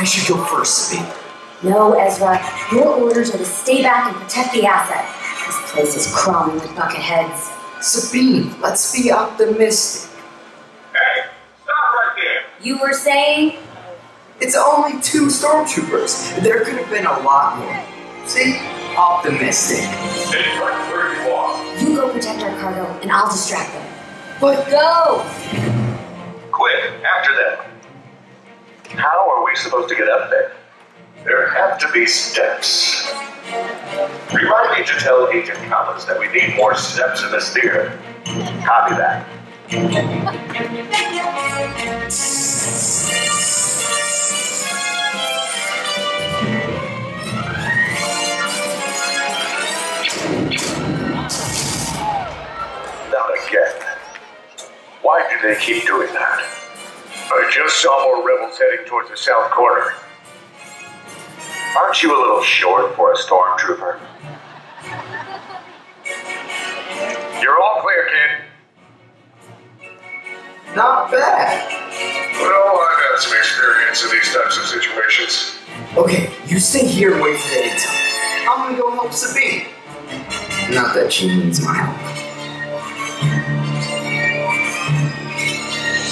I should go first, Sabine. No, Ezra. Your orders are to stay back and protect the asset. This place is crawling with bucketheads. Sabine, let's be optimistic. Hey, stop right there. You were saying? It's only 2 stormtroopers. There could have been a lot more. See? Optimistic. Stay right where you are. You go protect our cargo, and I'll distract them. But Go! Quick, after them. How are we supposed to get up there? There have to be steps. Remind me to tell Agent Collins that we need more steps in this theater. Copy that. Not again. Why do they keep doing that? I just saw more rebels heading towards the south corner. Aren't you a little short for a stormtrooper? You're all clear, kid. not bad. Well, I've had some experience in these types of situations. Okay, you stay here and wait for the intel. I'm gonna go help Sabine. Not that she needs my help.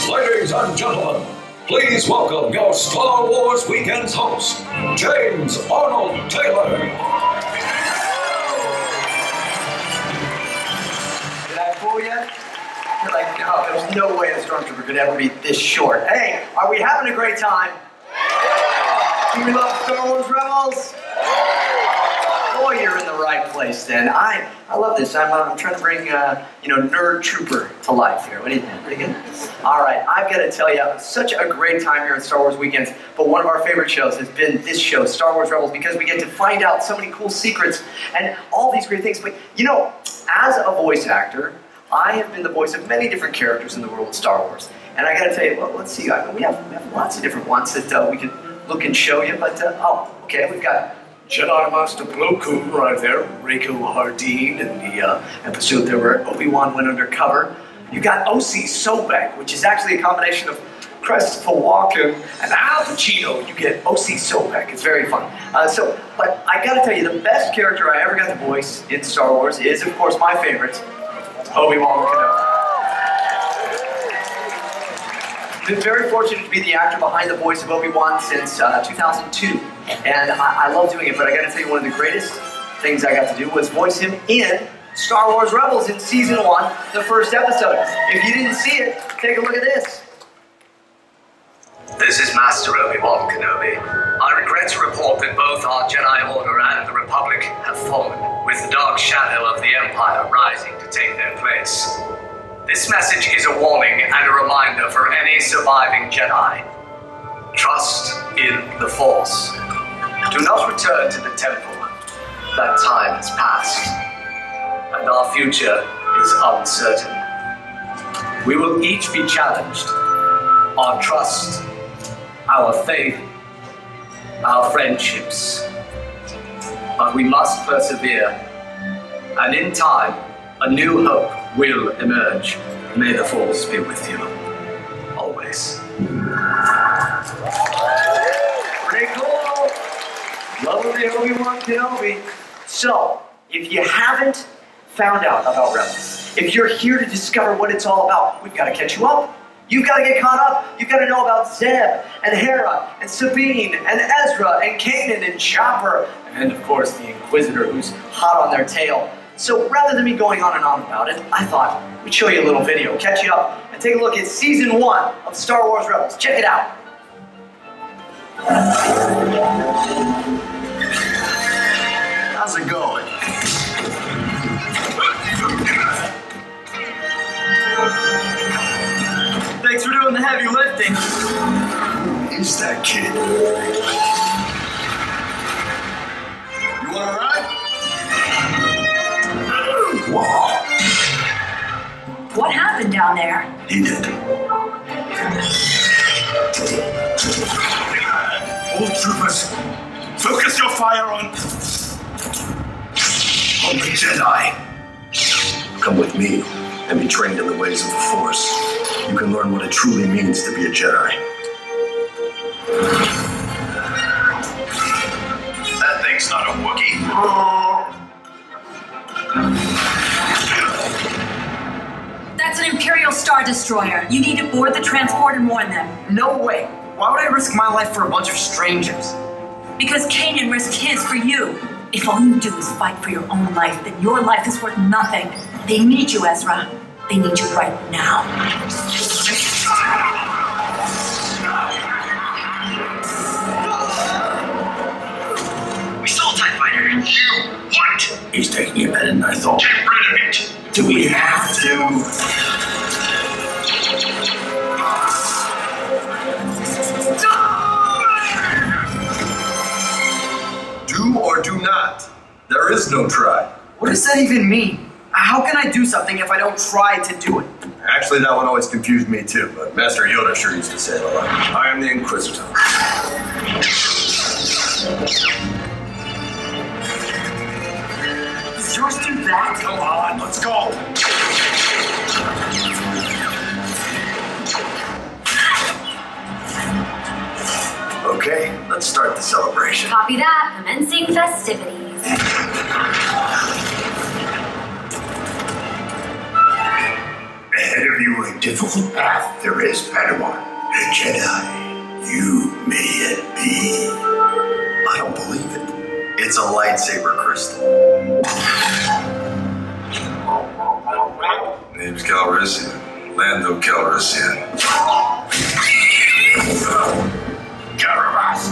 Ladies and gentlemen, please welcome your Star Wars Weekend's host, James Arnold Taylor. Did I fool you? You're like, no, there's no way a stormtrooper could ever be this short. Hey, are we having a great time? Do we love Star Wars Rebels? Boy, you're in the right place then. I love this. I'm trying to bring, Nerd Trooper to life here. What do you think? Pretty good? All right, I've got to tell you, such a great time here at Star Wars Weekends, but one of our favorite shows has been this show, Star Wars Rebels, because we get to find out so many cool secrets and all these great things. But, as a voice actor, I have been the voice of many different characters in the world of Star Wars. And I got to tell you, well, let's see, we have lots of different ones that we can look and show you, but, we've got Jedi Master Plo Koon right there, Rako Hardeen in the episode there where Obi-Wan went undercover. You got O.C. Sobek, which is actually a combination of Christopher Walken and Al Pacino. You get O.C. Sobek. It's very fun. But I got to tell you, the best character I ever got to voice in Star Wars is, of course, my favorite, Obi-Wan Kenobi. Been very fortunate to be the actor behind the voice of Obi-Wan since 2002. And I love doing it, but I gotta tell you, one of the greatest things I got to do was voice him in Star Wars Rebels in Season 1, the first episode. If you didn't see it, take a look at this. This is Master Obi-Wan Kenobi. I regret to report that both our Jedi Order and the Republic have fallen, with the dark shadow of the Empire rising to take their place. This message is a warning and a reminder for any surviving Jedi. Trust in the Force. Do not return to the temple. That time has passed, and our future is uncertain. We will each be challenged. Our trust, our faith, our friendships. But we must persevere, and in time, a new hope will emerge. May the Force be with you, always. Pretty cool. Lovely Obi-Wan Kenobi. So, if you haven't found out about Rebels, if you're here to discover what it's all about, we've got to catch you up. You've got to get caught up. You've got to know about Zeb and Hera and Sabine and Ezra and Kanan and Chopper and, of course, the Inquisitor who's hot on their tail. So rather than me going on and on about it, I thought we'd show you a little video, catch you up, and take a look at Season 1 of Star Wars Rebels. Check it out. How's it going? Thanks for doing the heavy lifting. Who's that kid? You wanna ride? Whoa. What happened down there? He did. All troopers, focus your fire on the Jedi. Come with me and be trained in the ways of the Force. You can learn what it truly means to be a Jedi. a Wookiee. That's an Imperial Star Destroyer. You need to board the transport and warn them. No way. Why would I risk my life for a bunch of strangers? Because Kanan risked his for you. If all you do is fight for your own life, then your life is worth nothing. They need you, Ezra. They need you right now. We saw a TIE fighter. You what? He's taking it better than I thought. Get rid of it. Do we have to? Do or do not. There is no try. What does that even mean? How can I do something if I don't try to do it? Actually, that one always confused me too, but Master Yoda sure used to say it a lot. I am the Inquisitor. Does yours do that? Come on, let's go. Okay, let's start the celebration. Copy that. Commencing festivities. Ahead of you a difficult path there is, Padawan. A Jedi. You may yet be. I don't believe it. It's a lightsaber crystal. Name's Calrissian. Lando Calrissian. Caravas.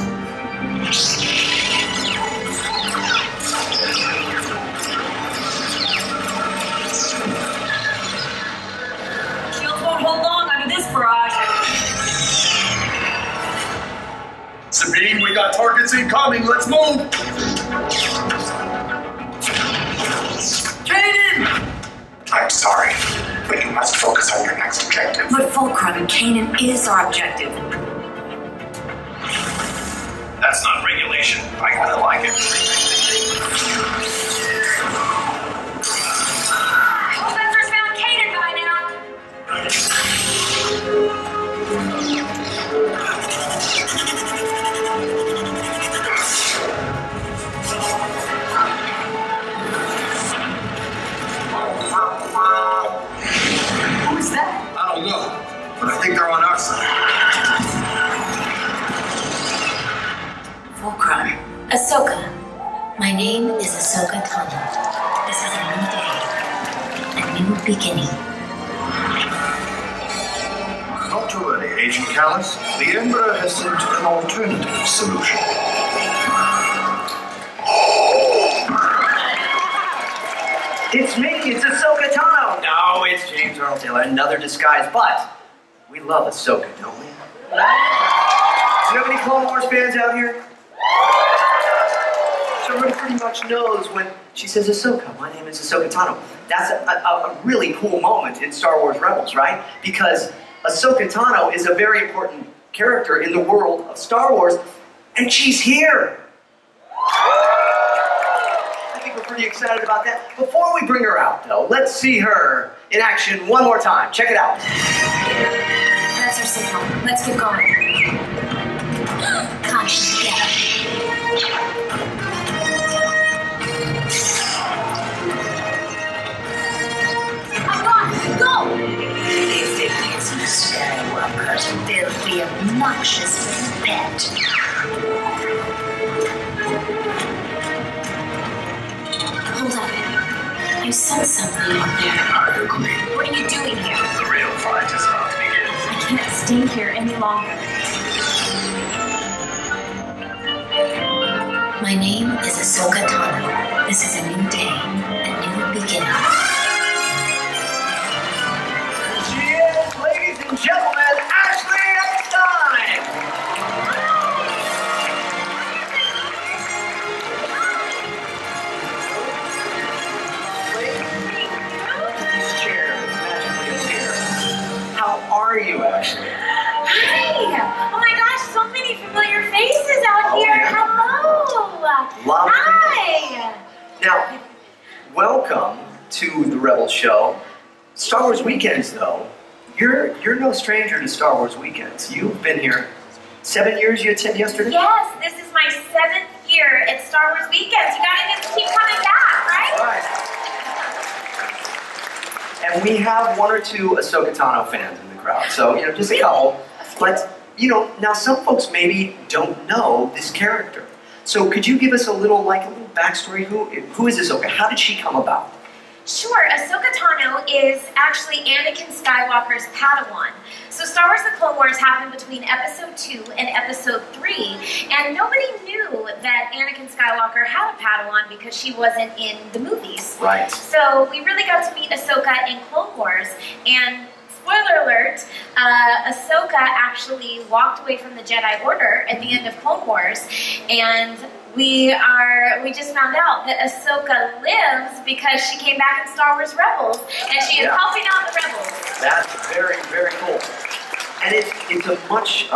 Shields won't hold long under this barrage. Sabine, we got targets incoming. Let's move. Kanan! I'm sorry, but you must focus on your next objective. But Fulcrum, Kanan is our objective. That's not regulation. I kinda like it. Professor's found Kanan by now. Who's that? I don't know, but I think they're on our side. Fulcrum. Ahsoka. My name is Ahsoka Tano. This is a new day. A new beginning. Not to worry, Agent Callus. The Emperor has sent an alternative solution. It's me, it's Ahsoka Tano. No, it's James Earl Taylor, another disguise, but we love Ahsoka, don't we? Do you have any Clone Wars fans out here? So everybody pretty much knows when she says Ahsoka, my name is Ahsoka Tano. That's a really cool moment in Star Wars Rebels, right? Because Ahsoka Tano is a very important character in the world of Star Wars, and she's here. I think we're pretty excited about that. Before we bring her out, though, let's see her in action one more time. Check it out. That's our signal. Let's get going. Caution, get up. I'm gone. Go! If it isn't Skywalker, they'll be obnoxious with that. Hold on. I sense something out there. I agree. What are you doing here? The real fight is about to begin. I can't stay here any longer. My name is Ahsoka Tano. This is a new day, a new beginning. She is, ladies and gentlemen, Ashley Eckstein! This chair is magically here. How are you, Ashley? Hi! Oh my gosh, so many familiar faces out Oh, here. yeah. Hello! Love Hi! Now, welcome to the Rebel Show. Star Wars Weekends, though, you're no stranger to Star Wars Weekends. You've been here 7 years, you had said yesterday? Yes, this is my 7th here at Star Wars Weekends. You gotta just keep coming back, right? Right. And we have one or two Ahsoka Tano fans in the crowd, so, you know, just a couple. But, you know, now some folks maybe don't know this character. So could you give us a little backstory? Who is Ahsoka? How did she come about? Sure, Ahsoka Tano is actually Anakin Skywalker's Padawan. So Star Wars The Clone Wars happened between Episode 2 and Episode 3, and nobody knew that Anakin Skywalker had a Padawan because she wasn't in the movies. Right. So we really got to meet Ahsoka in Clone Wars, and spoiler alert, Ahsoka actually walked away from the Jedi Order at the end of Clone Wars, and we just found out that Ahsoka lives because she came back in Star Wars Rebels, and she is helping out the Rebels. That's very, very cool. And it's a much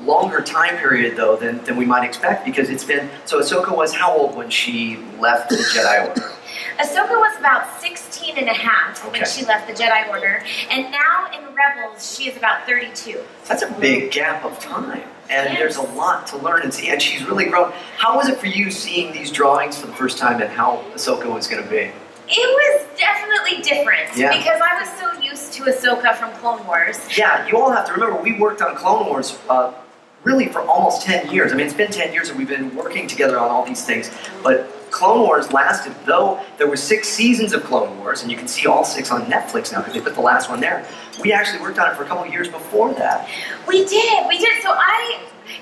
longer time period, though, than we might expect, because it's been... So Ahsoka was how old when she left the Jedi Order? Ahsoka was about 16 and a half when she left the Jedi Order, and now in Rebels, she is about 32. That's a big gap of time, and there's a lot to learn and see, and she's really grown. How was it for you seeing these drawings for the first time and how Ahsoka was going to be? It was definitely different, because I was so used to Ahsoka from Clone Wars. Yeah, you all have to remember, we worked on Clone Wars really for almost 10 years. I mean, it's been 10 years that we've been working together on all these things, but Clone Wars lasted, though there were 6 seasons of Clone Wars, and you can see all 6 on Netflix now because they put the last one there. We actually worked on it for a couple of years before that. We did. So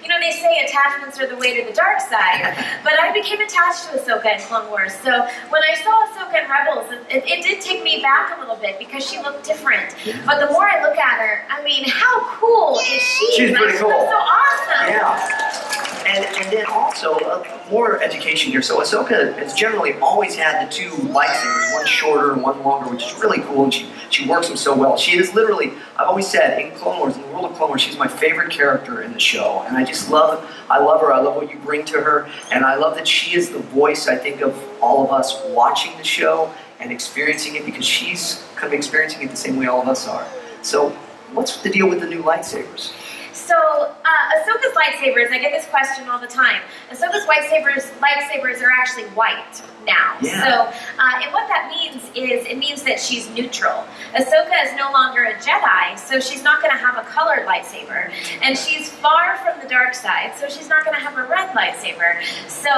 you know, they say attachments are the way to the dark side, but I became attached to Ahsoka in Clone Wars. So when I saw Ahsoka in Rebels, it did take me back a little bit because she looked different. But the more I look at her, I mean, how cool is she? She's pretty cool. She looks so awesome. Yeah. And then also, more education here. So Ahsoka has generally always had the 2 lightsabers, one shorter and one longer, which is really cool, and she works them so well. She is literally, I've always said, in Clone Wars, in the world of Clone Wars, she's my favorite character in the show, and I love her, I love what you bring to her, and I love that she is the voice, I think, of all of us watching the show and experiencing it, because she's kind of experiencing it the same way all of us are. So, what's the deal with the new lightsabers? So, Ahsoka's lightsabers, I get this question all the time. Ahsoka's lightsabers are actually white now. Yeah. So, and what that means is, it means that she's neutral. Ahsoka is no longer a Jedi, so she's not going to have a colored lightsaber. And she's far from the dark side, so she's not going to have a red lightsaber. So,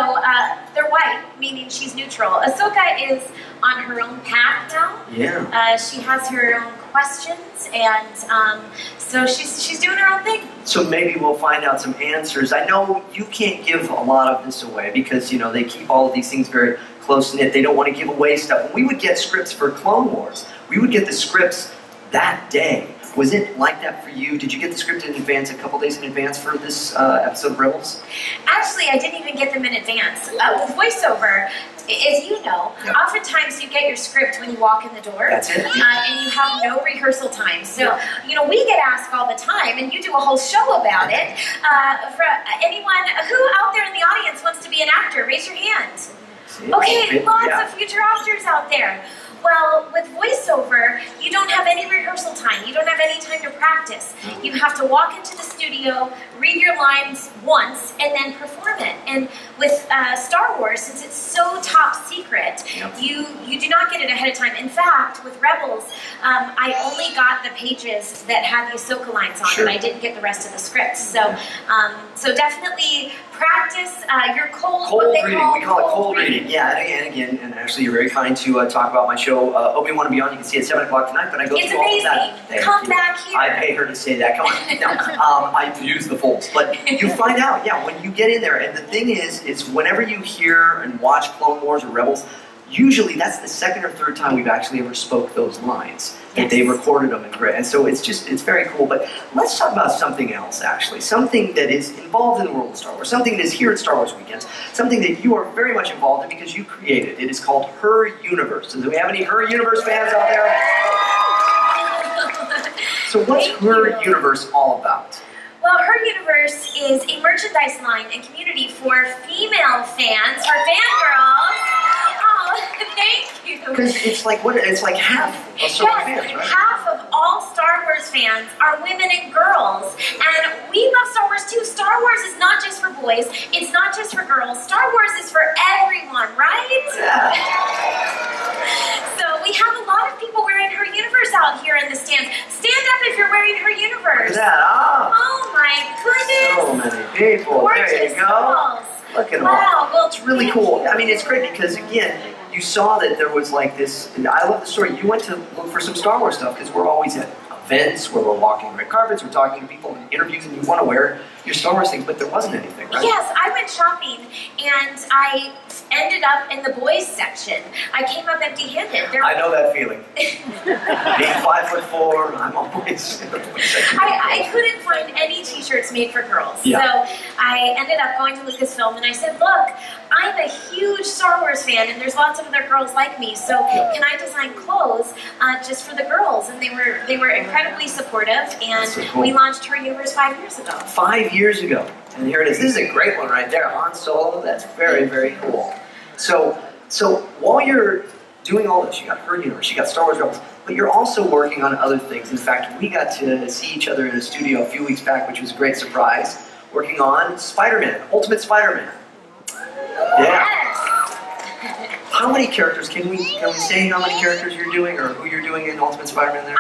they're white, meaning she's neutral. Ahsoka is on her own path now. Yeah. She has her own questions, and so she's doing her own thing. So maybe we'll find out some answers. I know you can't give a lot of this away because, you know, they keep all of these things very close-knit. They don't want to give away stuff. When we would get scripts for Clone Wars, we would get the scripts that day. Was it like that for you? Did you get the script in advance, a couple days in advance for this episode of Rebels? Actually, I didn't even get them in advance. With voiceover, as you know, oftentimes you get your script when you walk in the door. That's it. And you have no rehearsal time. So, you know, we get asked all the time, and you do a whole show about it. For anyone who out there in the audience wants to be an actor, raise your hand. Okay, lots of future actors out there. Well, with voiceover, you don't have any rehearsal time. You don't have any time to practice. You have to walk into the studio, read your lines once, and then perform it. And with Star Wars, since it's so top secret, you do not get it ahead of time. In fact, with Rebels, I only got the pages that had the Ahsoka lines on it. I didn't get the rest of the script. So, so definitely practice your cold reading. We call it cold reading. Yeah, and again, and actually, you're very kind to talk about my show, Obi-Wan and Beyond. You can see it at 7 o'clock tonight, but I go through all of that. It's amazing. Come back here. I pay her to say that. Come on. No, I use the folds. But you find out, when you get in there, and the thing is whenever you hear and watch Clone Wars or Rebels, usually that's the second or third time we've actually ever spoke those lines. That they recorded them in grit. And so it's very cool. But let's talk about something else, actually. Something that is involved in the world of Star Wars. Something that is here at Star Wars Weekends. Something that you are very much involved in because you created. It is called Her Universe. So do we have any Her Universe fans out there? So what's Her Universe all about? Well, Her Universe is a merchandise line and community for female fans, for fangirls. Oh, thank you. Because it's like half of Star Wars fans, right? Half of all Star Wars Wars fans are women and girls, and we love Star Wars too. Star Wars is not just for boys, it's not just for girls. Star Wars is for everyone, right? Yeah. So we have a lot of people wearing Her Universe out here in the stands. Stand up if you're wearing Her Universe. Look at that. Oh my goodness. So many people. Gorgeous There you go. girls. Look at them Wow, all. well, It's really thank cool. you. I mean, it's great because, again, you saw that there was like this. I love the story. You went to look for some Star Wars stuff because we're always at events where we're walking red carpets, we're talking to people in interviews, and you want to wear your Star Wars things, but there wasn't anything, right? Yes, I went shopping and I ended up in the boys section. I came up empty-handed. I know that feeling. Being 5'4", I'm always in the boys section. I couldn't find any t-shirts made for girls. Yeah. So I ended up going to Lucasfilm and I said, look, I'm a huge Star Wars fan and there's lots of other girls like me, so can I design clothes just for the girls? And they were incredibly supportive, and so cool. we launched Her Universe 5 years ago. 5 years ago. And here it is. This is a great one right there. Han Solo. That's very, very cool. So while you're doing all this, you got Her Universe, you got Star Wars Rebels, but you're also working on other things. In fact, we got to see each other in a studio a few weeks back, which was a great surprise, working on Spider-Man, Ultimate Spider-Man. Yeah. How many characters, can we say how many characters you're doing or who you're doing in Ultimate Spider-Man there?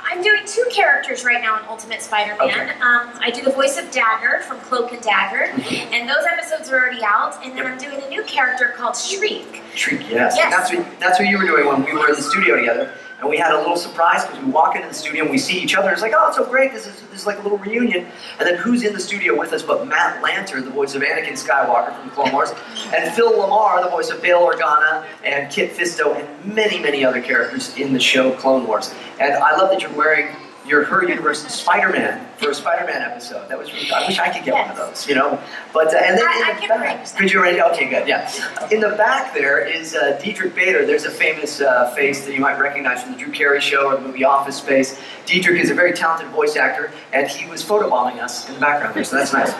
I'm doing 2 characters right now in Ultimate Spider-Man. Okay. I do the voice of Dagger from Cloak and Dagger, and those episodes are already out, and then I'm doing a new character called Shriek. Shriek, yes. Yes. That's what you were doing when we were in the studio together. And we had a little surprise because we walk into the studio and we see each other. It's like, oh, it's so great. This is like a little reunion. And then who's in the studio with us but Matt Lanter, the voice of Anakin Skywalker from Clone Wars, and Phil Lamar, the voice of Bail Organa, and Kit Fisto, and many, many other characters in the show Clone Wars. And I love that you're wearing your Her Universe Spider-Man for a Spider-Man episode. That was really, I wish I could get one of those, you know. But and then I in the can back, arrange that. could you already? Okay, good. Yeah. In the back there is Diedrich Bader. There's a famous face that you might recognize from the Drew Carey Show or the movie Office Space. Diedrich is a very talented voice actor, and he was photobombing us in the background there, so that's nice.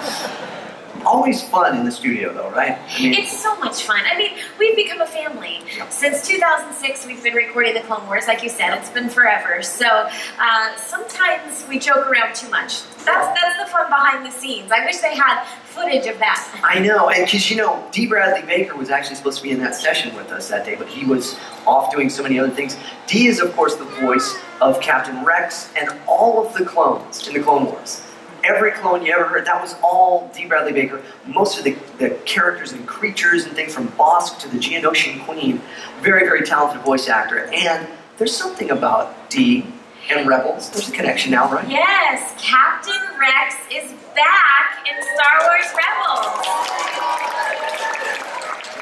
Always fun in the studio, though, right? I mean, It's so much fun. I mean, we've become a family. Since 2006, we've been recording the Clone Wars. Like you said, it's been forever. So sometimes we joke around too much. That's the fun behind the scenes. I wish they had footage of that. I know, and because, you know, D. Bradley Baker was actually supposed to be in that session with us that day, but he was off doing so many other things. D is, of course, the voice of Captain Rex and all of the clones in the Clone Wars. Every clone you ever heard, that was all D. Bradley Baker. Most of the characters and creatures and things from Bossk to the Geonosian Queen. Very, very talented voice actor. And there's something about D and Rebels. There's a connection now, right? Yes, Captain Rex is back in Star Wars Rebels.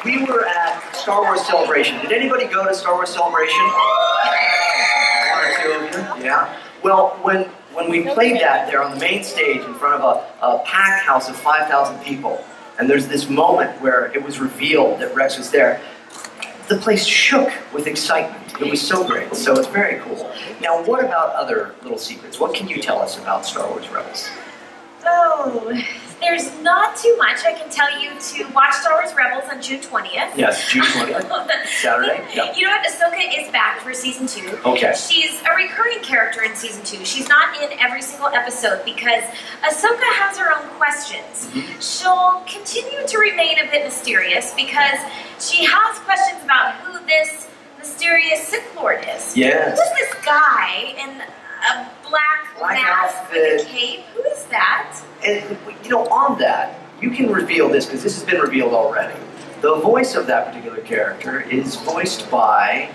We were at Star Wars Celebration. Did anybody go to Star Wars Celebration? One or two of you? Yeah. Well, when we played that there on the main stage in front of a packed house of 5,000 people, and there's this moment where it was revealed that Rex was there, the place shook with excitement. It was so great. So it's very cool. Now, what about other little secrets? What can you tell us about Star Wars Rebels? Oh, there's not too much. I can tell you to watch Star Wars Rebels on June 20th. Yes, June 20th. Saturday. Yep. You know what? Ahsoka is back for season 2. Okay. She's a recurring character in season 2. She's not in every single episode because Ahsoka has her own questions. She'll continue to remain a bit mysterious because she has questions about who this mysterious Sith Lord is. Yes. Who's this guy in a black mask with a cape? Who is that? And, you know, on that, you can reveal this because this has been revealed already. The voice of that particular character is voiced by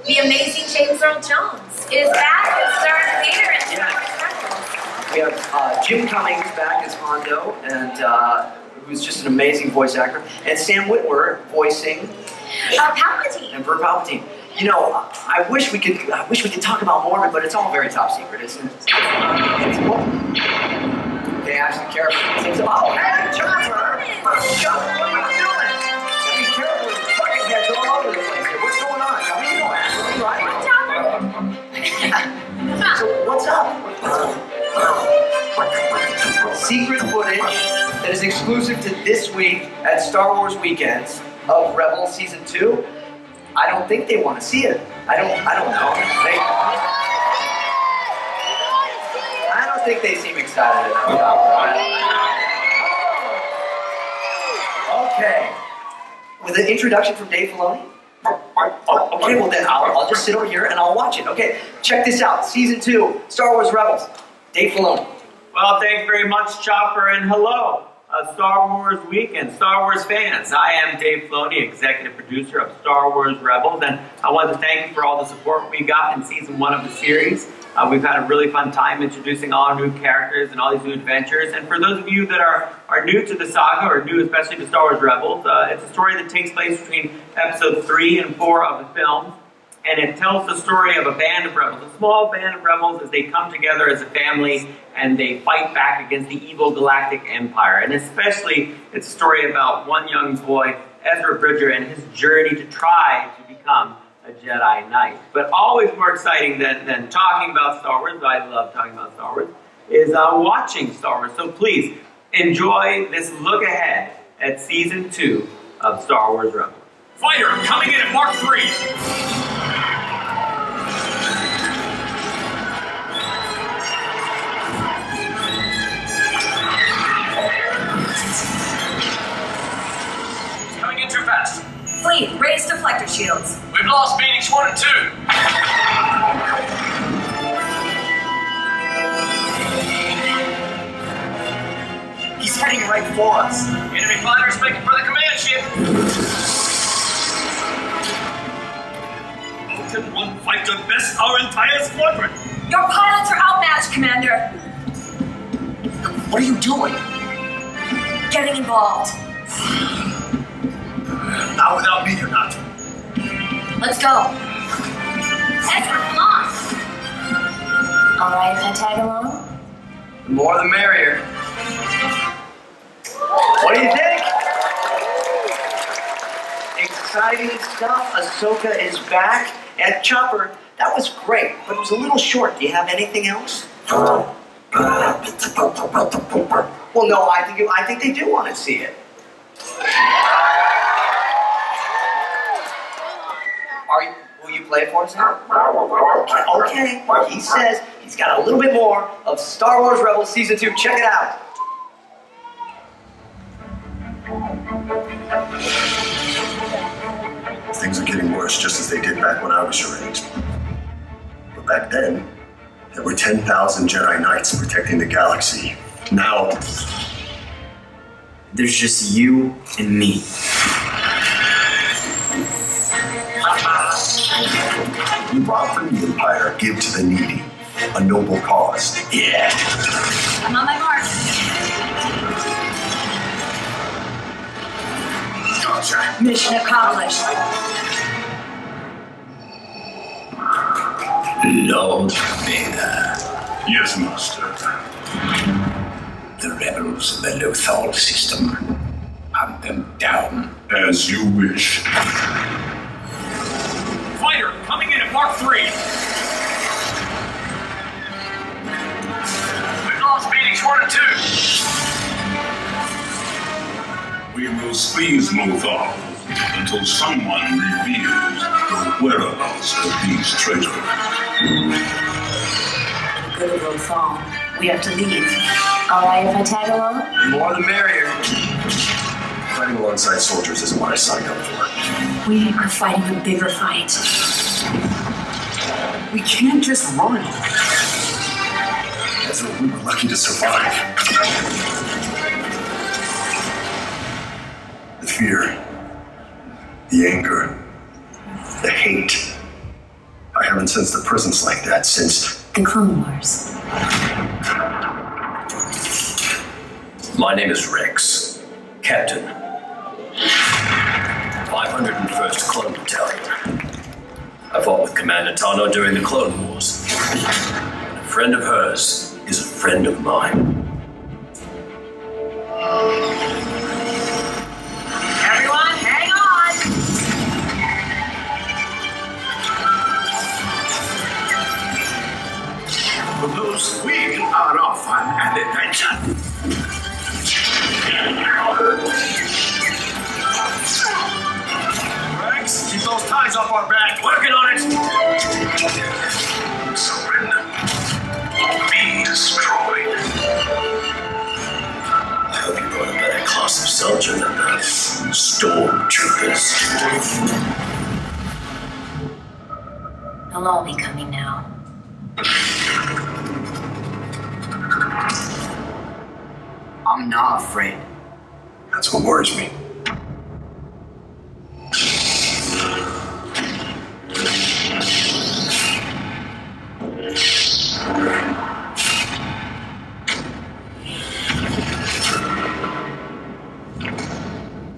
the amazing James Earl Jones. Is back as Darth Vader in Star Wars Rebels. We have Jim Cummings back as Hondo, and who's just an amazing voice actor, and Sam Witwer voicing Palpatine. Emperor Palpatine. You know, I wish we could talk about more of it, but it's all very top secret, isn't it? Okay, actually, careful. Oh, hey, Chopper! Chopper, what are you doing? Be careful, the fucking head's all over the place here. What's going on? Chopper, you know Ashley, right? So, what's up? Secret footage that is exclusive to this week at Star Wars Weekends of Rebels Season 2. I don't think they want to see it. I don't know. think they seem excited enough. Okay. With an introduction from Dave Filoni? Oh, okay, well then I'll just sit over here and I'll watch it. Okay, check this out. Season 2, Star Wars Rebels. Dave Filoni. Well, thank you very much, Chopper, and hello, Star Wars Weekend, Star Wars fans. I am Dave Filoni, executive producer of Star Wars Rebels, and I want to thank you for all the support we got in season 1 of the series. We've had a really fun time introducing all new characters and all these new adventures. And for those of you that are new to the saga, or new especially to Star Wars Rebels, it's a story that takes place between episodes 3 and 4 of the film. And it tells the story of a band of rebels, a small band of rebels as they come together as a family and they fight back against the evil Galactic Empire. And especially, it's a story about one young boy, Ezra Bridger, and his journey to try to become a Jedi Knight. But always more exciting than talking about Star Wars, I love talking about Star Wars, is watching Star Wars. So please, enjoy this look ahead at Season 2 of Star Wars Rebels. Fighter, coming in at Mark 3. Coming in too fast. Fleet, raise deflector shields. We've lost Phoenix 1 and 2. He's heading right for us. Enemy fighters making for the command ship. How can one fighter best our entire squadron? Your pilots are outmatched, Commander. What are you doing? Getting involved. Not without me, you're not. Let's go. Ezra, come on. All right if I tag along? The more the merrier. What do you think? Exciting stuff. Ahsoka is back. And Chopper, that was great, but it was a little short. Do you have anything else? Well, no, I think they do want to see it. Will you play it for us now? Okay. He says he's got a little bit more of Star Wars Rebels Season 2. Check it out. Things are getting worse, just as they did back when I was your age. But back then, there were 10,000 Jedi Knights protecting the galaxy. Now, there's just you and me. You rob from the Empire, give to the needy. A noble cause. Yeah. I'm on my mark. Gotcha. Mission accomplished. Lord Vader. Yes, Master. The rebels of the Lothal system. Hunt them down. As you wish. Fighter, coming in at Mark 3. We've lost Phoenix 1 and 2. We will squeeze Lothal until someone reveals the whereabouts of these traitors. Good of Lothal. We have to leave. All right if I tag along? The more the merrier. Fighting alongside soldiers isn't what I signed up for. We are fighting a bigger fight. We can't just run. Ezra, we were lucky to survive. The fear, the anger, the hate. I haven't sensed a presence like that since The Clone Wars. My name is Rex, Captain. 501st Clone Battalion. I fought with Commander Tano during the Clone Wars. And a friend of hers is a friend of mine. Everyone, hang on. For those, we are off on an adventure. Rex, keep those ties off our back. Working on it. Surrender. Be destroyed. Sergeant and the stormtroopers. They'll all be coming now. I'm not afraid. That's what worries me.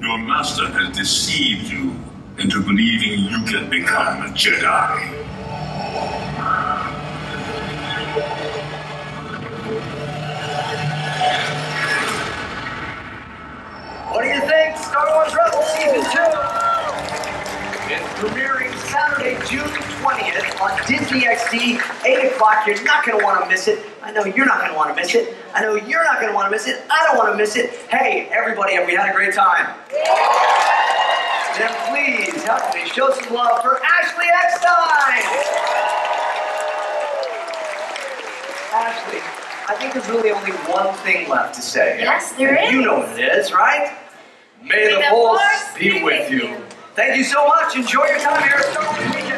Your master has deceived you into believing you can become a Jedi. What do you think? Star Wars Rebels Season 2. It's premiering Saturday, June 20th on Disney XD, 8 o'clock. You're not going to want to miss it. I know you're not going to want to miss it. I know you're not going to want to miss it. I don't want to miss it. Hey, everybody, have we had a great time? Then please help me show some love for Ashley Eckstein. Ashley, I think there's really only one thing left to say. Yes, there is. You know what it is, right? May the Force be with you. Thank you so much. Enjoy your time here at Star Wars Weekend.